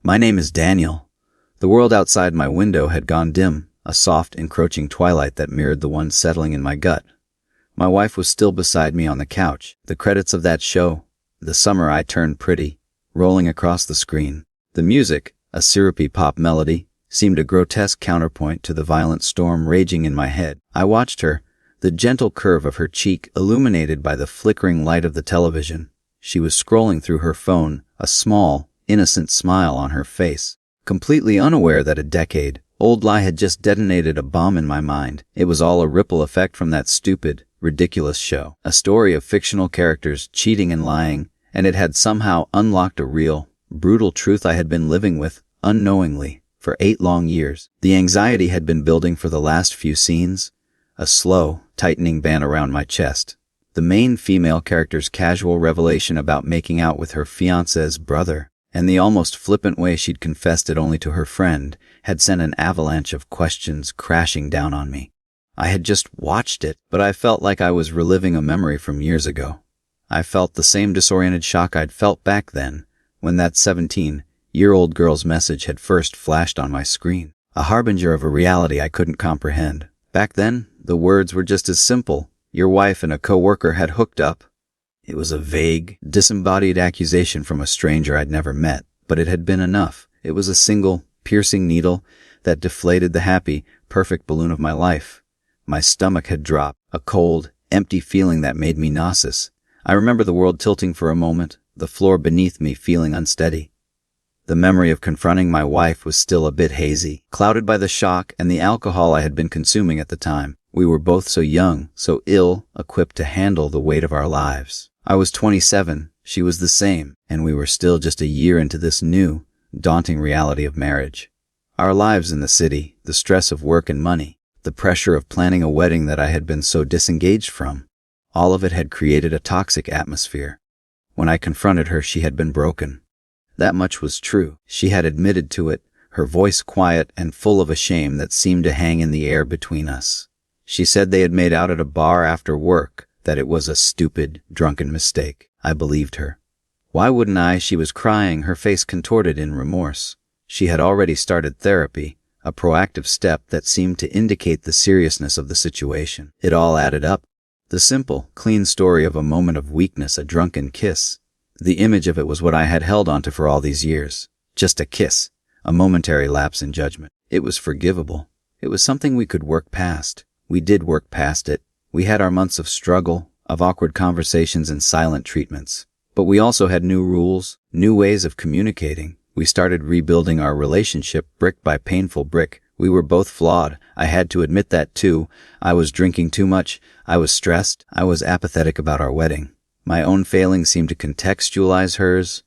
My name is Daniel. The world outside my window had gone dim, a soft, encroaching twilight that mirrored the one settling in my gut. My wife was still beside me on the couch, the credits of that show, The Summer I Turned Pretty, rolling across the screen. The music, a syrupy pop melody, seemed a grotesque counterpoint to the violent storm raging in my head. I watched her, the gentle curve of her cheek illuminated by the flickering light of the television. She was scrolling through her phone, a small, innocent smile on her face, completely unaware that a decade-old lie had just detonated a bomb in my mind. It was all a ripple effect from that stupid, ridiculous show. A story of fictional characters cheating and lying, and it had somehow unlocked a real, brutal truth I had been living with, unknowingly, for 8 long years. The anxiety had been building for the last few scenes, a slow, tightening band around my chest. The main female character's casual revelation about making out with her fiancé's brother, and the almost flippant way she'd confessed it only to her friend, had sent an avalanche of questions crashing down on me. I had just watched it, but I felt like I was reliving a memory from years ago. I felt the same disoriented shock I'd felt back then, when that 17-year-old girl's message had first flashed on my screen, a harbinger of a reality I couldn't comprehend. Back then, the words were just as simple. Your wife and a coworker had hooked up. It was a vague, disembodied accusation from a stranger I'd never met, but it had been enough. It was a single, piercing needle that deflated the happy, perfect balloon of my life. My stomach had dropped, a cold, empty feeling that made me nauseous. I remember the world tilting for a moment, the floor beneath me feeling unsteady. The memory of confronting my wife was still a bit hazy, clouded by the shock and the alcohol I had been consuming at the time. We were both so young, so ill-equipped to handle the weight of our lives. I was 27, she was the same, and we were still just a year into this new, daunting reality of marriage. Our lives in the city, the stress of work and money, the pressure of planning a wedding that I had been so disengaged from, all of it had created a toxic atmosphere. When I confronted her, she had been broken. That much was true. She had admitted to it, her voice quiet and full of a shame that seemed to hang in the air between us. She said they had made out at a bar after work, that it was a stupid, drunken mistake. I believed her. Why wouldn't I? She was crying, her face contorted in remorse. She had already started therapy, a proactive step that seemed to indicate the seriousness of the situation. It all added up. The simple, clean story of a moment of weakness, a drunken kiss. The image of it was what I had held onto for all these years. Just a kiss, a momentary lapse in judgment. It was forgivable. It was something we could work past. We did work past it. We had our months of struggle, of awkward conversations and silent treatments. But we also had new rules, new ways of communicating. We started rebuilding our relationship brick by painful brick. We were both flawed. I had to admit that too. I was drinking too much. I was stressed. I was apathetic about our wedding. My own failings seemed to contextualize hers,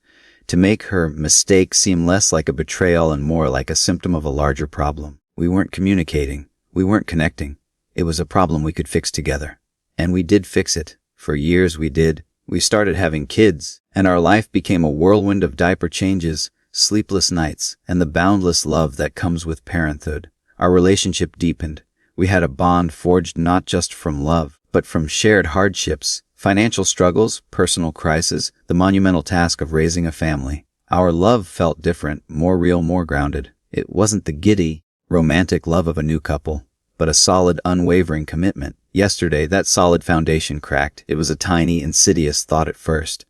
to make her mistake seem less like a betrayal and more like a symptom of a larger problem. We weren't communicating. We weren't connecting. It was a problem we could fix together. And we did fix it. For years we did. We started having kids, and our life became a whirlwind of diaper changes, sleepless nights, and the boundless love that comes with parenthood. Our relationship deepened. We had a bond forged not just from love, but from shared hardships, financial struggles, personal crises, the monumental task of raising a family. Our love felt different, more real, more grounded. It wasn't the giddy, romantic love of a new couple, but a solid, unwavering commitment. Yesterday, that solid foundation cracked. It was a tiny, insidious thought at first.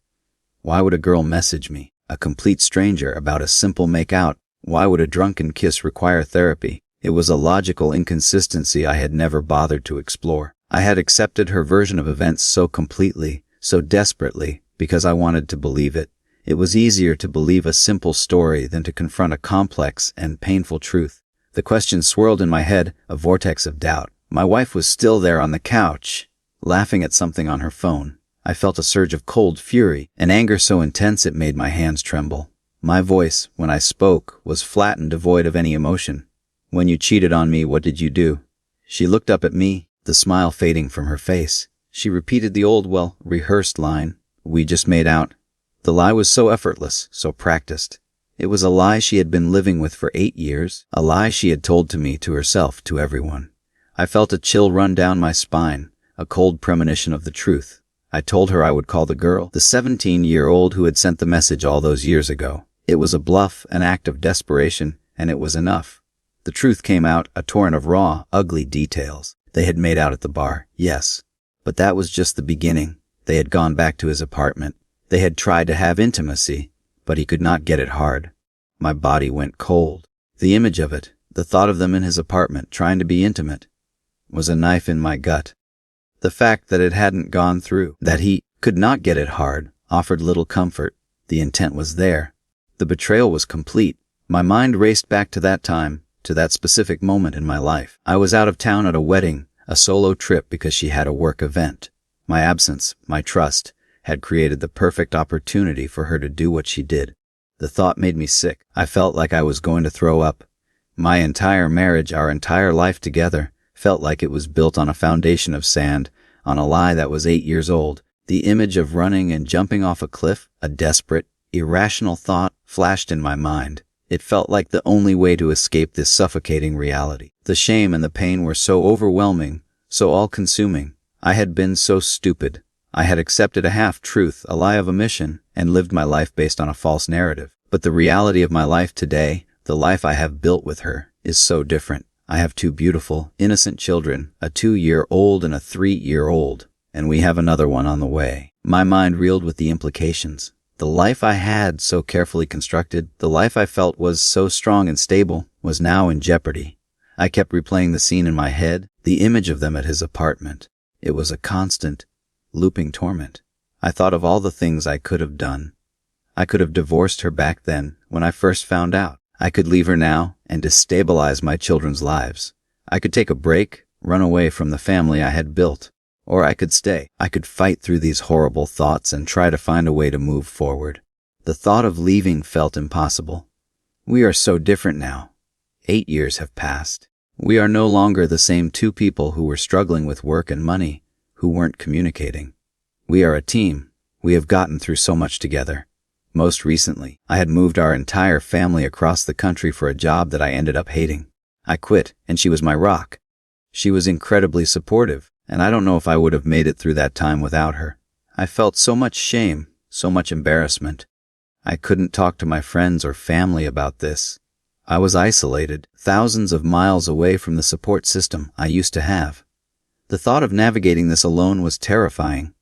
Why would a girl message me, a complete stranger, about a simple make-out? Why would a drunken kiss require therapy? It was a logical inconsistency I had never bothered to explore. I had accepted her version of events so completely, so desperately, because I wanted to believe it. It was easier to believe a simple story than to confront a complex and painful truth. The question swirled in my head, a vortex of doubt. My wife was still there on the couch, laughing at something on her phone. I felt a surge of cold fury, an anger so intense it made my hands tremble. My voice, when I spoke, was flat and devoid of any emotion. When you cheated on me, what did you do? She looked up at me, the smile fading from her face. She repeated the old, rehearsed line. We just made out. The lie was so effortless, so practiced. It was a lie she had been living with for 8 years, a lie she had told to me, to herself, to everyone. I felt a chill run down my spine, a cold premonition of the truth. I told her I would call the girl, the 17-year-old who had sent the message all those years ago. It was a bluff, an act of desperation, and it was enough. The truth came out, a torrent of raw, ugly details. They had made out at the bar, yes. But that was just the beginning. They had gone back to his apartment. They had tried to have intimacy, but he could not get it hard. My body went cold. The image of it, the thought of them in his apartment trying to be intimate, was a knife in my gut. The fact that it hadn't gone through, that he could not get it hard, offered little comfort. The intent was there. The betrayal was complete. My mind raced back to that time, to that specific moment in my life. I was out of town at a wedding, a solo trip because she had a work event. My absence, my trust, had created the perfect opportunity for her to do what she did. The thought made me sick. I felt like I was going to throw up. My entire marriage, our entire life together, felt like it was built on a foundation of sand, on a lie that was 8 years old. The image of running and jumping off a cliff, a desperate, irrational thought, flashed in my mind. It felt like the only way to escape this suffocating reality. The shame and the pain were so overwhelming, so all-consuming. I had been so stupid. I had accepted a half-truth, a lie of omission, and lived my life based on a false narrative. But the reality of my life today, the life I have built with her, is so different. I have 2 beautiful, innocent children, a 2-year-old and a 3-year-old, and we have another one on the way. My mind reeled with the implications. The life I had so carefully constructed, the life I felt was so strong and stable, was now in jeopardy. I kept replaying the scene in my head, the image of them at his apartment. It was a constant, looping torment. I thought of all the things I could have done. I could have divorced her back then, when I first found out. I could leave her now and destabilize my children's lives. I could take a break, run away from the family I had built. Or I could stay. I could fight through these horrible thoughts and try to find a way to move forward. The thought of leaving felt impossible. We are so different now. 8 years have passed. We are no longer the same 2 people who were struggling with work and money, who weren't communicating. We are a team. We have gotten through so much together. Most recently, I had moved our entire family across the country for a job that I ended up hating. I quit, and she was my rock. She was incredibly supportive, and I don't know if I would have made it through that time without her. I felt so much shame, so much embarrassment. I couldn't talk to my friends or family about this. I was isolated, thousands of miles away from the support system I used to have. The thought of navigating this alone was terrifying.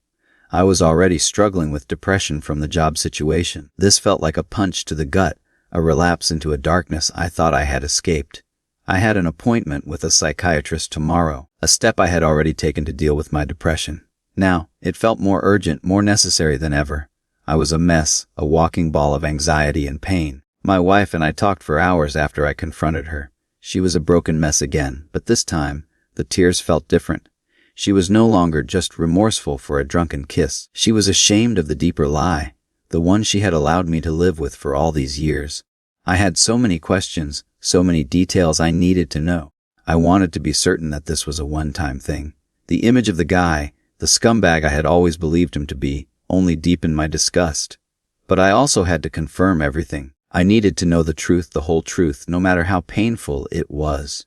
I was already struggling with depression from the job situation. This felt like a punch to the gut, a relapse into a darkness I thought I had escaped. I had an appointment with a psychiatrist tomorrow, a step I had already taken to deal with my depression. Now, it felt more urgent, more necessary than ever. I was a mess, a walking ball of anxiety and pain. My wife and I talked for hours after I confronted her. She was a broken mess again, but this time, the tears felt different. She was no longer just remorseful for a drunken kiss. She was ashamed of the deeper lie, the one she had allowed me to live with for all these years. I had so many questions, so many details I needed to know. I wanted to be certain that this was a one-time thing. The image of the guy, the scumbag I had always believed him to be, only deepened my disgust. But I also had to confirm everything. I needed to know the truth, the whole truth, no matter how painful it was.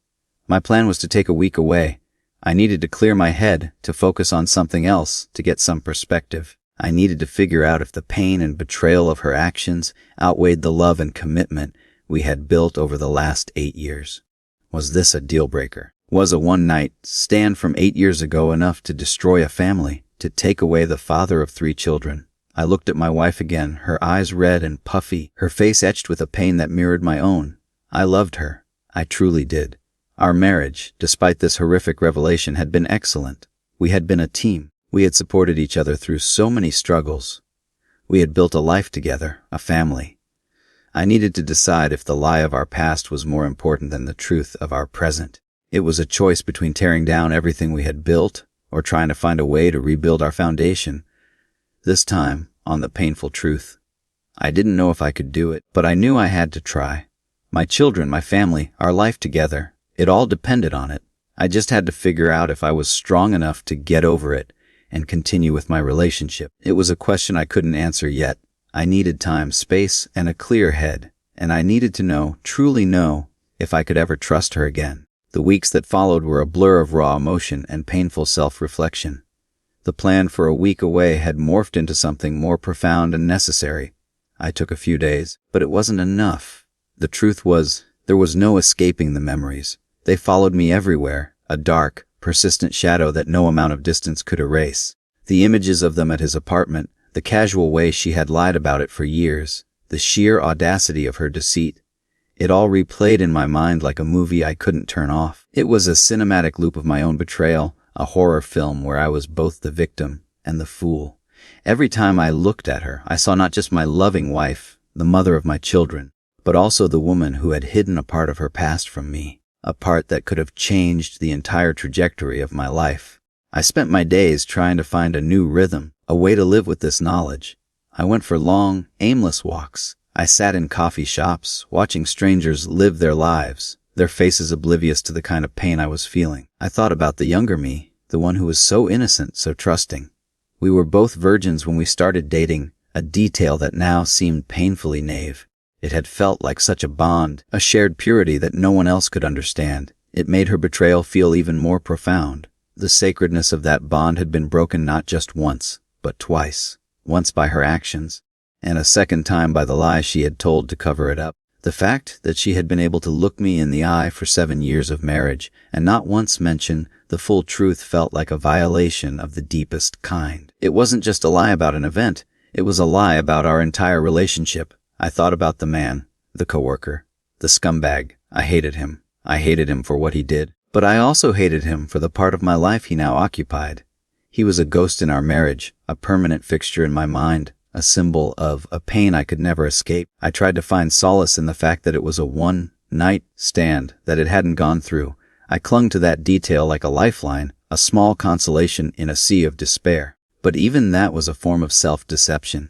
My plan was to take a week away. I needed to clear my head, to focus on something else, to get some perspective. I needed to figure out if the pain and betrayal of her actions outweighed the love and commitment we had built over the last 8 years. Was this a deal breaker? Was a one-night stand from 8 years ago enough to destroy a family, to take away the father of 3 children? I looked at my wife again, her eyes red and puffy, her face etched with a pain that mirrored my own. I loved her. I truly did. Our marriage, despite this horrific revelation, had been excellent. We had been a team. We had supported each other through so many struggles. We had built a life together, a family. I needed to decide if the lie of our past was more important than the truth of our present. It was a choice between tearing down everything we had built or trying to find a way to rebuild our foundation. This time, on the painful truth. I didn't know if I could do it, but I knew I had to try. My children, my family, our life together, it all depended on it. I just had to figure out if I was strong enough to get over it and continue with my relationship. It was a question I couldn't answer yet. I needed time, space, and a clear head, and I needed to know, truly know, if I could ever trust her again. The weeks that followed were a blur of raw emotion and painful self-reflection. The plan for a week away had morphed into something more profound and necessary. I took a few days, but it wasn't enough. The truth was, there was no escaping the memories. They followed me everywhere, a dark, persistent shadow that no amount of distance could erase. The images of them at his apartment, the casual way she had lied about it for years, the sheer audacity of her deceit. It all replayed in my mind like a movie I couldn't turn off. It was a cinematic loop of my own betrayal, a horror film where I was both the victim and the fool. Every time I looked at her, I saw not just my loving wife, the mother of my children, but also the woman who had hidden a part of her past from me, a part that could have changed the entire trajectory of my life. I spent my days trying to find a new rhythm, a way to live with this knowledge. I went for long, aimless walks. I sat in coffee shops, watching strangers live their lives, their faces oblivious to the kind of pain I was feeling. I thought about the younger me, the one who was so innocent, so trusting. We were both virgins when we started dating, a detail that now seemed painfully naive. It had felt like such a bond, a shared purity that no one else could understand. It made her betrayal feel even more profound. The sacredness of that bond had been broken not just once, but twice. Once by her actions, and a second time by the lies she had told to cover it up. The fact that she had been able to look me in the eye for 7 years of marriage and not once mention the full truth felt like a violation of the deepest kind. It wasn't just a lie about an event, it was a lie about our entire relationship. I thought about the man, the coworker, the scumbag. I hated him. I hated him for what he did. But I also hated him for the part of my life he now occupied. He was a ghost in our marriage, a permanent fixture in my mind, a symbol of a pain I could never escape. I tried to find solace in the fact that it was a one-night stand, that it hadn't gone through. I clung to that detail like a lifeline, a small consolation in a sea of despair. But even that was a form of self-deception.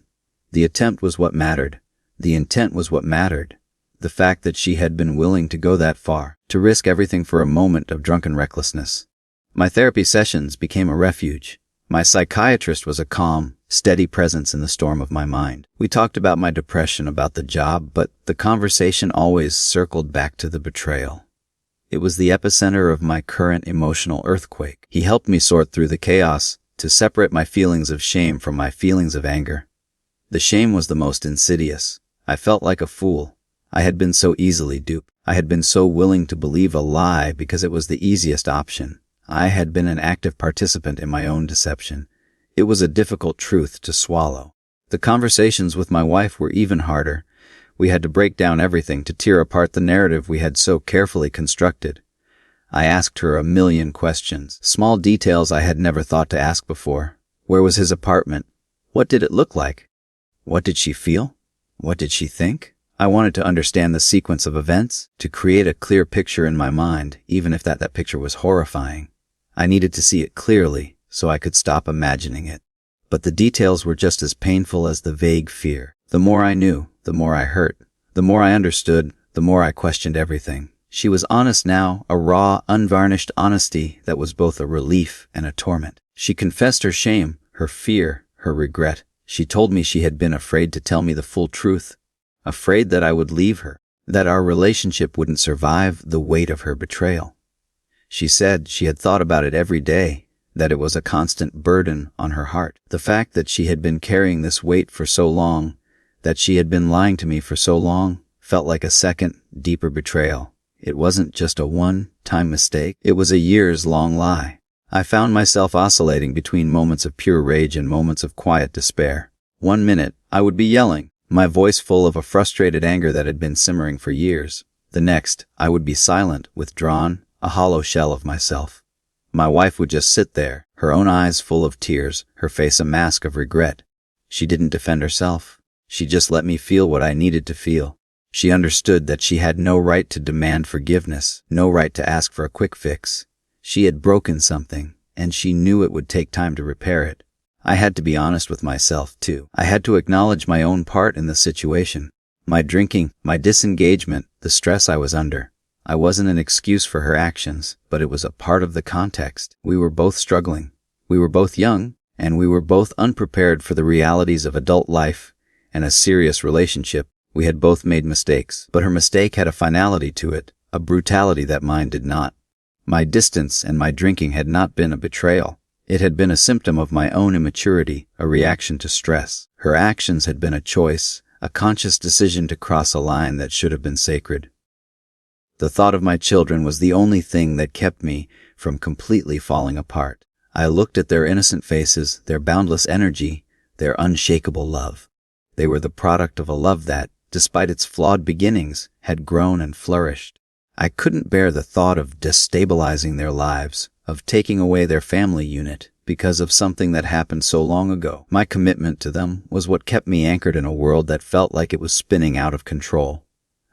The attempt was what mattered. The intent was what mattered. The fact that she had been willing to go that far, to risk everything for a moment of drunken recklessness. My therapy sessions became a refuge. My psychiatrist was a calm, steady presence in the storm of my mind. We talked about my depression, about the job, but the conversation always circled back to the betrayal. It was the epicenter of my current emotional earthquake. He helped me sort through the chaos, to separate my feelings of shame from my feelings of anger. The shame was the most insidious. I felt like a fool. I had been so easily duped. I had been so willing to believe a lie because it was the easiest option. I had been an active participant in my own deception. It was a difficult truth to swallow. The conversations with my wife were even harder. We had to break down everything, to tear apart the narrative we had so carefully constructed. I asked her a million questions, small details I had never thought to ask before. Where was his apartment? What did it look like? What did she feel? What did she think? I wanted to understand the sequence of events, to create a clear picture in my mind, even if that picture was horrifying. I needed to see it clearly, so I could stop imagining it. But the details were just as painful as the vague fear. The more I knew, the more I hurt. The more I understood, the more I questioned everything. She was honest now, a raw, unvarnished honesty that was both a relief and a torment. She confessed her shame, her fear, her regret. She told me she had been afraid to tell me the full truth, afraid that I would leave her, that our relationship wouldn't survive the weight of her betrayal. She said she had thought about it every day, that it was a constant burden on her heart. The fact that she had been carrying this weight for so long, that she had been lying to me for so long, felt like a second, deeper betrayal. It wasn't just a one-time mistake. It was a years-long lie. I found myself oscillating between moments of pure rage and moments of quiet despair. 1 minute, I would be yelling, my voice full of a frustrated anger that had been simmering for years. The next, I would be silent, withdrawn, a hollow shell of myself. My wife would just sit there, her own eyes full of tears, her face a mask of regret. She didn't defend herself. She just let me feel what I needed to feel. She understood that she had no right to demand forgiveness, no right to ask for a quick fix. She had broken something, and she knew it would take time to repair it. I had to be honest with myself, too. I had to acknowledge my own part in the situation. My drinking, my disengagement, the stress I was under. I wasn't an excuse for her actions, but it was a part of the context. We were both struggling. We were both young, and we were both unprepared for the realities of adult life and a serious relationship. We had both made mistakes, but her mistake had a finality to it, a brutality that mine did not. My distance and my drinking had not been a betrayal. It had been a symptom of my own immaturity, a reaction to stress. Her actions had been a choice, a conscious decision to cross a line that should have been sacred. The thought of my children was the only thing that kept me from completely falling apart. I looked at their innocent faces, their boundless energy, their unshakable love. They were the product of a love that, despite its flawed beginnings, had grown and flourished. I couldn't bear the thought of destabilizing their lives, of taking away their family unit, because of something that happened so long ago. My commitment to them was what kept me anchored in a world that felt like it was spinning out of control.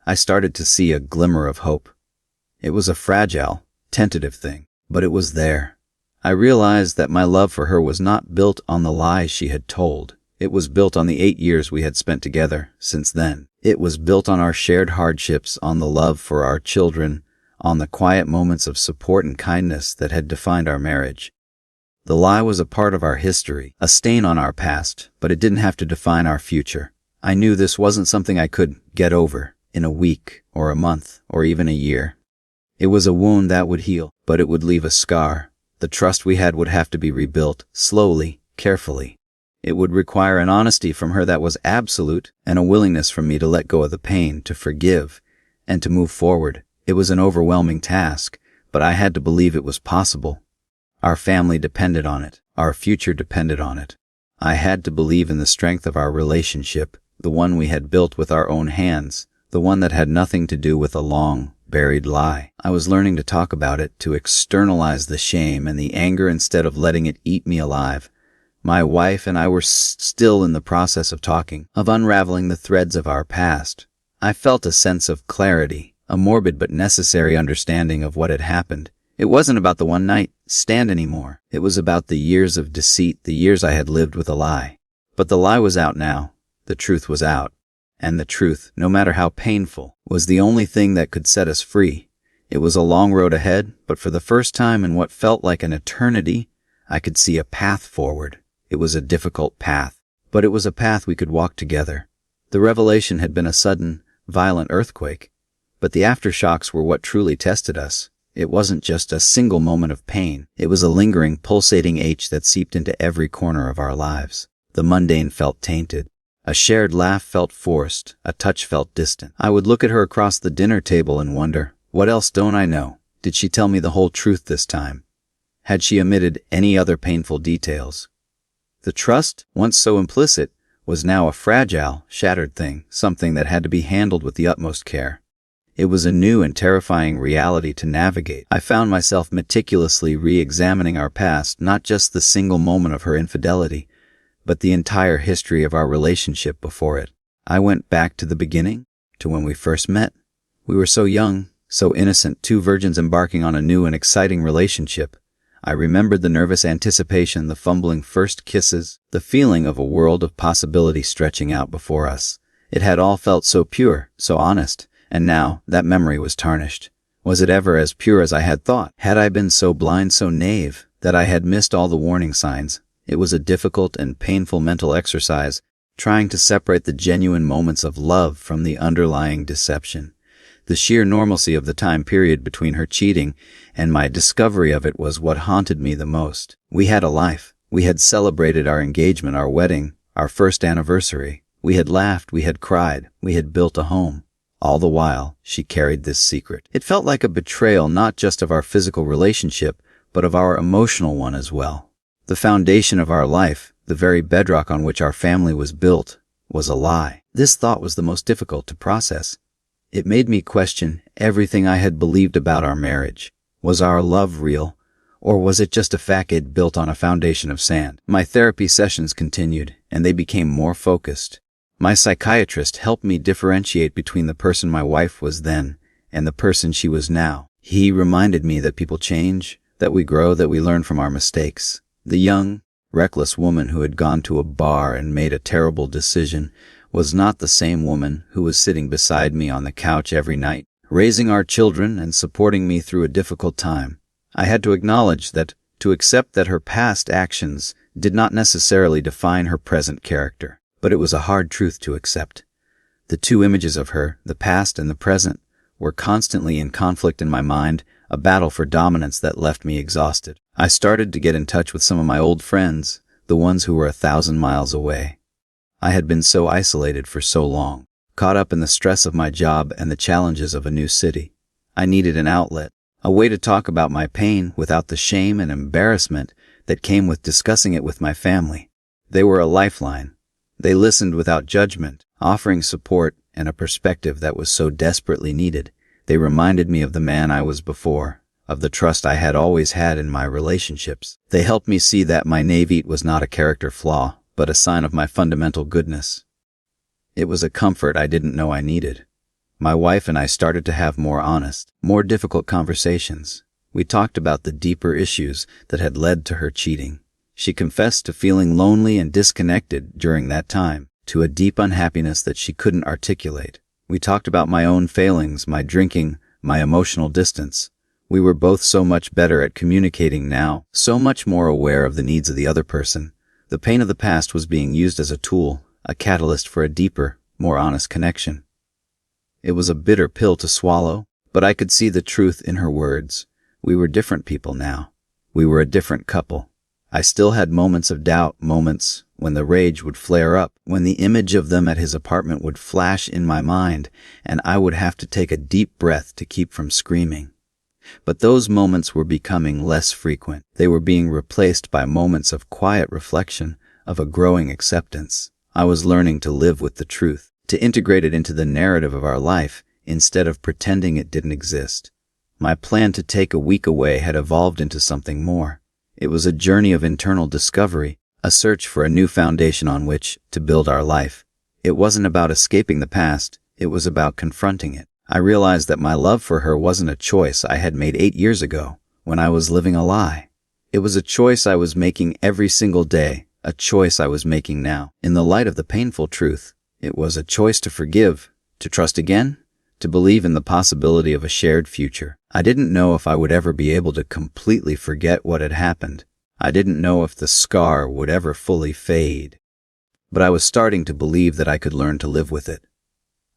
I started to see a glimmer of hope. It was a fragile, tentative thing, but it was there. I realized that my love for her was not built on the lies she had told. It was built on the 8 years we had spent together since then. It was built on our shared hardships, on the love for our children, on the quiet moments of support and kindness that had defined our marriage. The lie was a part of our history, a stain on our past, but it didn't have to define our future. I knew this wasn't something I could get over in a week or a month or even a year. It was a wound that would heal, but it would leave a scar. The trust we had would have to be rebuilt, slowly, carefully. It would require an honesty from her that was absolute, and a willingness from me to let go of the pain, to forgive, and to move forward. It was an overwhelming task, but I had to believe it was possible. Our family depended on it. Our future depended on it. I had to believe in the strength of our relationship, the one we had built with our own hands, the one that had nothing to do with a long, buried lie. I was learning to talk about it, to externalize the shame and the anger instead of letting it eat me alive. My wife and I were still in the process of talking, of unraveling the threads of our past. I felt a sense of clarity, a morbid but necessary understanding of what had happened. It wasn't about the one night stand anymore. It was about the years of deceit, the years I had lived with a lie. But the lie was out now. The truth was out. And the truth, no matter how painful, was the only thing that could set us free. It was a long road ahead, but for the first time in what felt like an eternity, I could see a path forward. It was a difficult path, but it was a path we could walk together. The revelation had been a sudden, violent earthquake, but the aftershocks were what truly tested us. It wasn't just a single moment of pain. It was a lingering, pulsating ache that seeped into every corner of our lives. The mundane felt tainted. A shared laugh felt forced. A touch felt distant. I would look at her across the dinner table and wonder, what else don't I know? Did she tell me the whole truth this time? Had she omitted any other painful details? The trust, once so implicit, was now a fragile, shattered thing, something that had to be handled with the utmost care. It was a new and terrifying reality to navigate. I found myself meticulously re-examining our past, not just the single moment of her infidelity, but the entire history of our relationship before it. I went back to the beginning, to when we first met. We were so young, so innocent, two virgins embarking on a new and exciting relationship. I remembered the nervous anticipation, the fumbling first kisses, the feeling of a world of possibility stretching out before us. It had all felt so pure, so honest, and now that memory was tarnished. Was it ever as pure as I had thought? Had I been so blind, so naive, that I had missed all the warning signs? It was a difficult and painful mental exercise, trying to separate the genuine moments of love from the underlying deception. The sheer normalcy of the time period between her cheating and my discovery of it was what haunted me the most. We had a life. We had celebrated our engagement, our wedding, our first anniversary. We had laughed, we had cried, we had built a home. All the while, she carried this secret. It felt like a betrayal not just of our physical relationship, but of our emotional one as well. The foundation of our life, the very bedrock on which our family was built, was a lie. This thought was the most difficult to process. It made me question everything I had believed about our marriage. Was our love real, or was it just a facade built on a foundation of sand? My therapy sessions continued, and they became more focused. My psychiatrist helped me differentiate between the person my wife was then and the person she was now. He reminded me that people change, that we grow, that we learn from our mistakes. The young, reckless woman who had gone to a bar and made a terrible decision was not the same woman who was sitting beside me on the couch every night, raising our children and supporting me through a difficult time. I had to acknowledge that, to accept that her past actions did not necessarily define her present character. But it was a hard truth to accept. The two images of her, the past and the present, were constantly in conflict in my mind, a battle for dominance that left me exhausted. I started to get in touch with some of my old friends, the ones who were 1,000 miles away. I had been so isolated for so long, caught up in the stress of my job and the challenges of a new city. I needed an outlet, a way to talk about my pain without the shame and embarrassment that came with discussing it with my family. They were a lifeline. They listened without judgment, offering support and a perspective that was so desperately needed. They reminded me of the man I was before, of the trust I had always had in my relationships. They helped me see that my naivete was not a character flaw, but a sign of my fundamental goodness. It was a comfort I didn't know I needed. My wife and I started to have more honest, more difficult conversations. We talked about the deeper issues that had led to her cheating. She confessed to feeling lonely and disconnected during that time, to a deep unhappiness that she couldn't articulate. We talked about my own failings, my drinking, my emotional distance. We were both so much better at communicating now, so much more aware of the needs of the other person. The pain of the past was being used as a tool, a catalyst for a deeper, more honest connection. It was a bitter pill to swallow, but I could see the truth in her words. We were different people now. We were a different couple. I still had moments of doubt, moments when the rage would flare up, when the image of them at his apartment would flash in my mind, and I would have to take a deep breath to keep from screaming. But those moments were becoming less frequent. They were being replaced by moments of quiet reflection, of a growing acceptance. I was learning to live with the truth, to integrate it into the narrative of our life instead of pretending it didn't exist. My plan to take a week away had evolved into something more. It was a journey of internal discovery, a search for a new foundation on which to build our life. It wasn't about escaping the past, it was about confronting it. I realized that my love for her wasn't a choice I had made 8 years ago, when I was living a lie. It was a choice I was making every single day, a choice I was making now. In the light of the painful truth, it was a choice to forgive, to trust again, to believe in the possibility of a shared future. I didn't know if I would ever be able to completely forget what had happened. I didn't know if the scar would ever fully fade. But I was starting to believe that I could learn to live with it.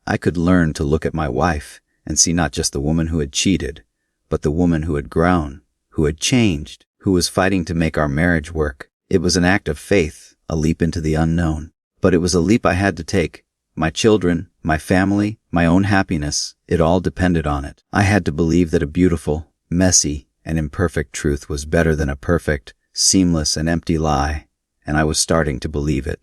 I could learn to look at my wife and see not just the woman who had cheated, but the woman who had grown, who had changed, who was fighting to make our marriage work. It was an act of faith, a leap into the unknown. But it was a leap I had to take. My children, my family, my own happiness, it all depended on it. I had to believe that a beautiful, messy, and imperfect truth was better than a perfect, seamless, and empty lie, and I was starting to believe it.